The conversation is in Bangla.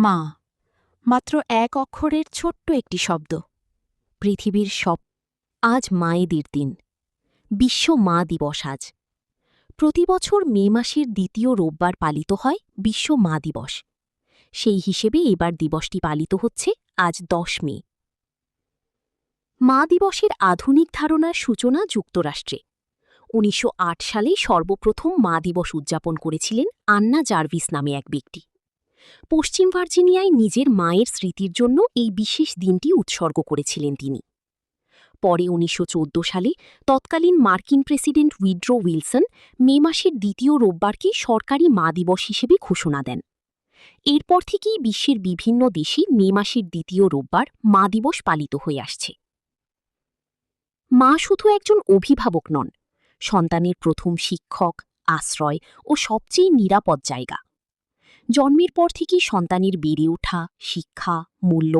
মা, মাত্র এক অক্ষরের ছোট্ট একটি শব্দ। পৃথিবীর সব। আজ মায়েদের দিন, বিশ্ব মা দিবস আজ। প্রতি বছর মে মাসের দ্বিতীয় রোববার পালিত হয় বিশ্ব মা দিবস। সেই হিসেবে এবার দিবসটি পালিত হচ্ছে আজ 10 মে। মা দিবসের আধুনিক ধারণার সূচনা যুক্তরাষ্ট্রে। 1908 সালে সর্বপ্রথম মা দিবস উদযাপন করেছিলেন আন্না জার্ভিস নামে এক ব্যক্তি। পশ্চিম ভার্জিনিয়ায় নিজের মায়ের স্মৃতির জন্য এই বিশেষ দিনটি উৎসর্গ করেছিলেন তিনি। পরে 1914 সালে তৎকালীন মার্কিন প্রেসিডেন্ট উইড্রো উইলসন মে মাসের দ্বিতীয় রোববারকে সরকারি মা দিবস হিসেবে ঘোষণা দেন। এরপর থেকেই বিশ্বের বিভিন্ন দেশে মে মাসের দ্বিতীয় রোববার মা দিবস পালিত হয়ে আসছে। মা শুধু একজন অভিভাবক নন, সন্তানের প্রথম শিক্ষক, আশ্রয় ও সবচেয়ে নিরাপদ জায়গা। জন্মের পর থেকেই সন্তানের বেড়ে ওঠা, শিক্ষা, মূল্য